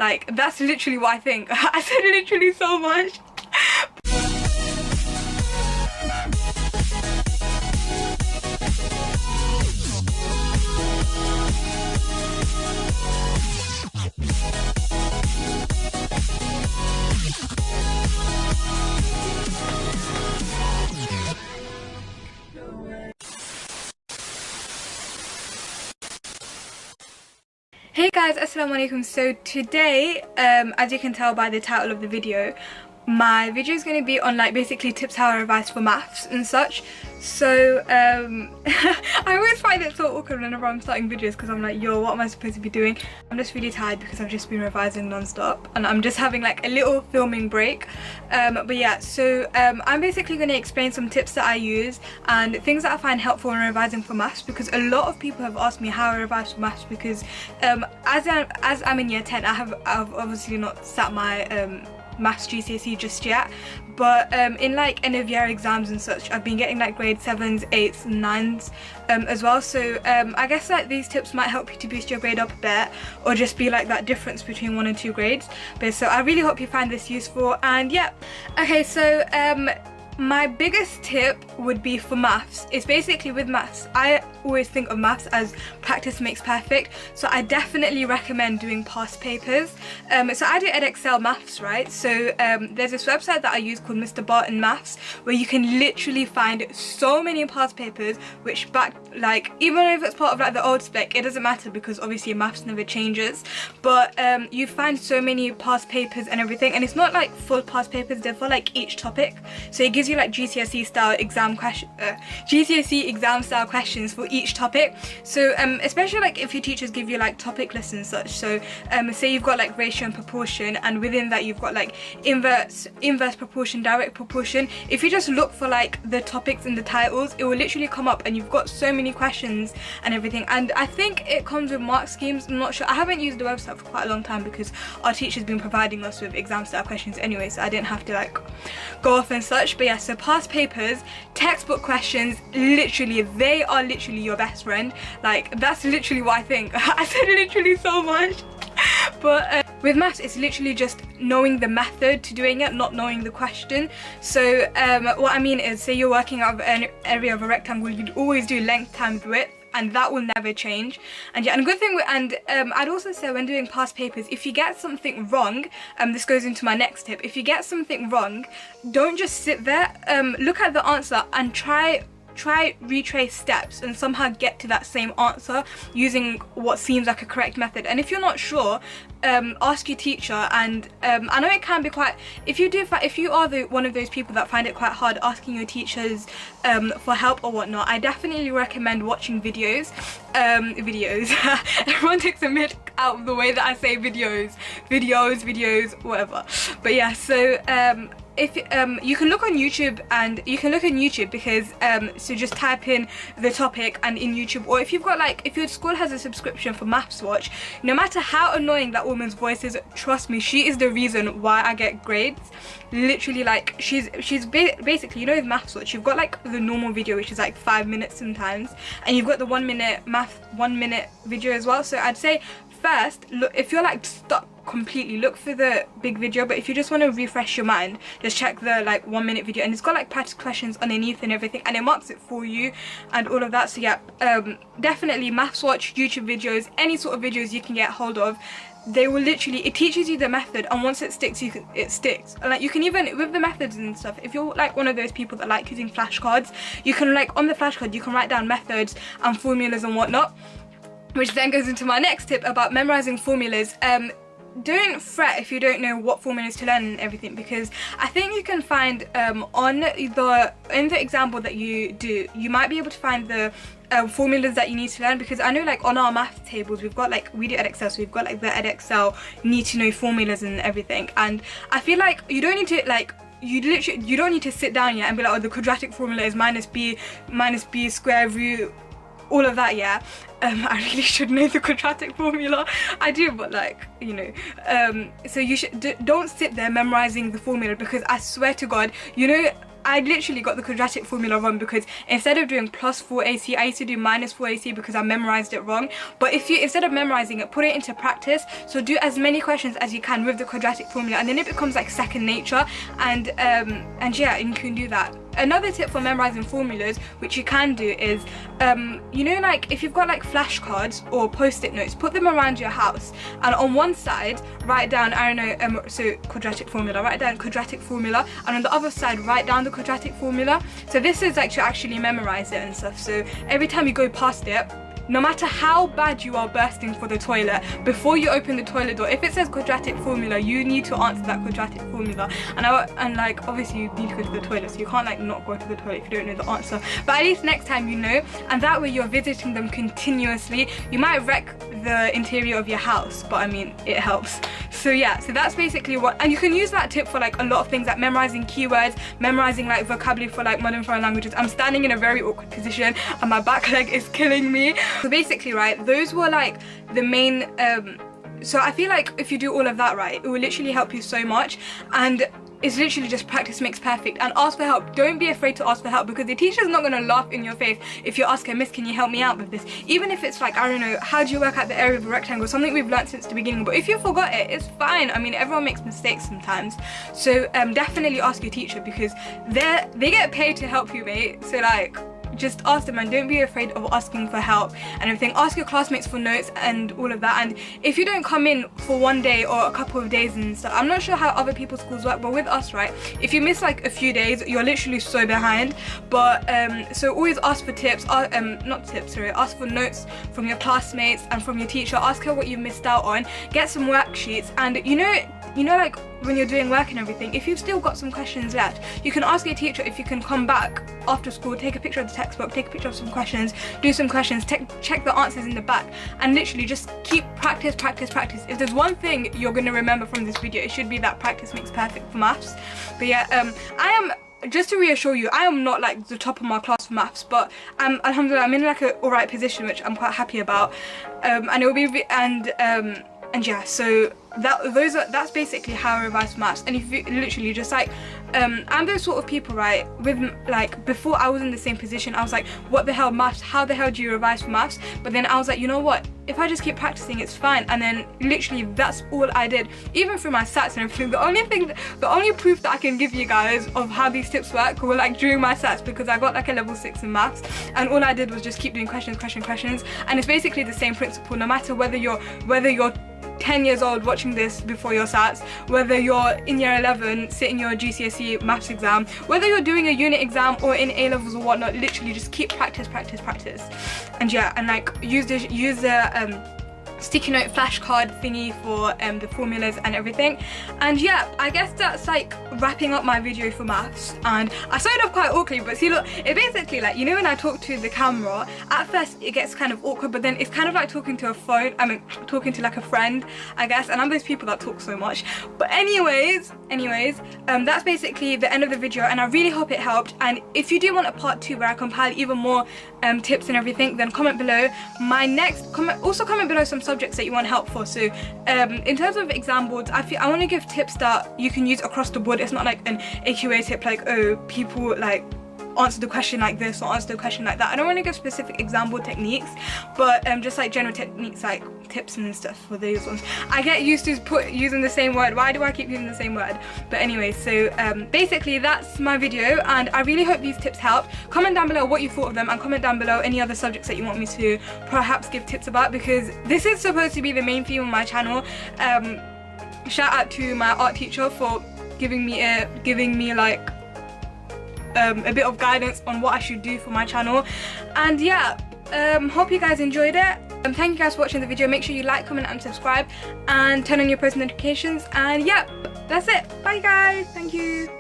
Like, that's literally what I think. I said literally so much. Hey guys, assalamu alaikum. So today, as you can tell by the title of the video, my video is going to be on like basically tips how I revise for maths and such. So I always find it so awkward whenever I'm starting videos because I'm like, yo, what am I supposed to be doing? I'm just really tired because I've just been revising non-stop and I'm just having like a little filming break. But yeah, so I'm basically going to explain some tips that I use and things that I find helpful in revising for maths, because a lot of people have asked me how I revise for maths, because as I'm in year 10, I've obviously not sat my maths GCSE just yet, but in like end of year exams and such, I've been getting like grade 7s, 8s and 9s as well. So I guess like these tips might help you to boost your grade up a bit, or just be like that difference between 1 and 2 grades. But so I really hope you find this useful. And yeah, okay, so my biggest tip would be for maths. It's basically with maths, I always think of maths as practice makes perfect, so I definitely recommend doing past papers. So I do Edexcel Maths, right? So there's this website that I use called Mr. Barton Maths, where you can literally find so many past papers which back, like, even if it's part of like the old spec, it doesn't matter because obviously maths never changes, but you find so many past papers and everything, and it's not like full past papers, they're for like each topic, so it gives you like GCSE style exam style questions for each topic. So especially like if your teachers give you like topic lists and such, so say you've got like ratio and proportion, and within that you've got like inverse proportion, direct proportion. If you just look for like the topics in the titles, it will literally come up and you've got so many questions and everything. And I think it comes with mark schemes, I'm not sure, I haven't used the website for quite a long time because our teacher's been providing us with exam style questions anyway, so I didn't have to like go off and such. But yeah, so past papers, textbook questions, literally they are literally your best friend. Like, that's literally what I think. I said literally so much. But with maths, it's literally just knowing the method to doing it, not knowing the question. So what I mean is, say you're working out of an area of a rectangle, you'd always do length times width, and that will never change. And yeah, and good thing, and I'd also say when doing past papers, if you get something wrong, this goes into my next tip, if you get something wrong, don't just sit there, look at the answer and try retrace steps and somehow get to that same answer using what seems like a correct method. And if you're not sure, ask your teacher. And I know it can be quite, if you are one of those people that find it quite hard asking your teachers for help or whatnot, I definitely recommend watching videos. Everyone takes a minute out of the way that I say videos, whatever. But yeah, so if you can look on YouTube, and you can look on YouTube because so just type in the topic and in YouTube, or if you've got like, if your school has a subscription for Maths Watch, no matter how annoying that woman's voice is, trust me, she is the reason why I get grades. Literally, like, she's basically, you know, with Maths Watch, you've got like the normal video which is like 5 minutes sometimes, and you've got the 1 minute 1 minute video as well. So I'd say first, look, if you're like stuck completely, look for the big video, but if you just want to refresh your mind, just check the like 1 minute video, and it's got like practice questions underneath and everything, and it marks it for you and all of that. So yeah, definitely Maths Watch, YouTube videos, any sort of videos you can get hold of, they will literally, it teaches you the method, and once it sticks, it sticks. And like, you can even with the methods and stuff, if you're like one of those people that like using flashcards, you can like on the flashcard you can write down methods and formulas and whatnot, which then goes into my next tip about memorizing formulas. Don't fret if you don't know what formulas to learn and everything, because I think you can find in the example that you do, you might be able to find the formulas that you need to learn, because I know like on our math tables we've got like, we do Edexcel, so we've got like the Edexcel need to know formulas and everything, and I feel like you don't need to like, you don't need to sit down yet and be like, oh, the quadratic formula is minus b square root, all of that. Yeah, I really should know the quadratic formula. I do, but like, you know, so you should don't sit there memorizing the formula, because I swear to God, you know, I literally got the quadratic formula wrong because instead of doing plus 4ac, I used to do minus 4ac because I memorized it wrong. But if you, instead of memorizing it, put it into practice. So do as many questions as you can with the quadratic formula, and then it becomes like second nature. And yeah, you can do that. Another tip for memorizing formulas, which you can do, is you know, like if you've got like flashcards or post-it notes, put them around your house, and on one side write down, I don't know, so quadratic formula, write down quadratic formula, and on the other side write down the quadratic formula. So this is like to actually memorize it and stuff. So every time you go past it, no matter how bad you are bursting for the toilet, before you open the toilet door, if it says quadratic formula, you need to answer that quadratic formula. And like obviously you need to go to the toilet, so you can't like not go to the toilet if you don't know the answer. But at least next time you know, and that way you're visiting them continuously. You might wreck the interior of your house, but I mean, it helps. So yeah, so that's basically what, and you can use that tip for like a lot of things, like memorizing keywords, memorizing like vocabulary for like modern foreign languages. I'm standing in a very awkward position and my back leg is killing me. So basically, right, those were like the main so I feel like if you do all of that right, it will literally help you so much. And it's literally just practice makes perfect. And ask for help. Don't be afraid to ask for help, because the teacher's not going to laugh in your face if you ask her, Miss, can you help me out with this? Even if it's like, I don't know, how do you work out the area of a rectangle? Something we've learned since the beginning. But if you forgot it, it's fine. I mean, everyone makes mistakes sometimes. So definitely ask your teacher, because they get paid to help you, mate. So like, just ask them, and don't be afraid of asking for help and everything. Ask your classmates for notes and all of that. And if you don't come in for one day or a couple of days and stuff, I'm not sure how other people's schools work, but with us, right, if you miss like a few days, you're literally so behind. But so always ask for tips, not tips, sorry, ask for notes from your classmates and from your teacher. Ask her what you missed out on, get some worksheets. And you know like when you're doing work and everything, if you've still got some questions left, you can ask your teacher if you can come back after school, take a picture of the textbook, take a picture of some questions, do some questions, check the answers in the back, and literally just keep practice. If there's one thing you're going to remember from this video, it should be that practice makes perfect for maths. But yeah, just to reassure you, I am not like the top of my class for maths, but alhamdulillah, I'm in like an alright position, which I'm quite happy about. And it will be, and yeah, so that's basically how I revise for maths. And if you literally just like I'm those sort of people, right, with like before I was in the same position, I was like, what the hell, maths, how the hell do you revise for maths? But then I was like, you know what, if I just keep practicing, it's fine. And then literally that's all I did, even through my sats and everything. The only proof that I can give you guys of how these tips work were like during my sats, because I got like a level 6 in maths, and all I did was just keep doing questions. And it's basically the same principle, no matter whether you're 10 years old watching this before your SATs, whether you're in year 11 sitting your GCSE maths exam, whether you're doing a unit exam or in A-levels or whatnot, literally just keep practice. And yeah, and like use the sticky note flashcard thingy for the formulas and everything. And yeah, I guess that's like wrapping up my video for maths. And I started off quite awkwardly, but see, look, it basically, like, you know when I talk to the camera, at first it gets kind of awkward, but then it's kind of like talking to a phone, I mean talking to like a friend, I guess. And I'm those people that talk so much. But anyways, that's basically the end of the video, and I really hope it helped. And if you do want a part 2 where I compile even more tips and everything, then comment below. Also comment below some subjects that you want help for. So in terms of exam boards, I want to give tips that you can use across the board. It's not like an AQA tip like, oh, people like answer the question like this or answer the question like that. I don't want to give specific exam board techniques, but just like general techniques, like tips and stuff for those ones. I get used to using the same word. Why do I keep using the same word? But anyway, so basically that's my video, and I really hope these tips helped. Comment down below what you thought of them, and comment down below any other subjects that you want me to perhaps give tips about, because this is supposed to be the main theme of my channel. Shout out to my art teacher for giving me like a bit of guidance on what I should do for my channel. And yeah, hope you guys enjoyed it. Thank you guys for watching the video. Make sure you like, comment and subscribe, and turn on your post notifications. And yeah, that's it. Bye guys, thank you.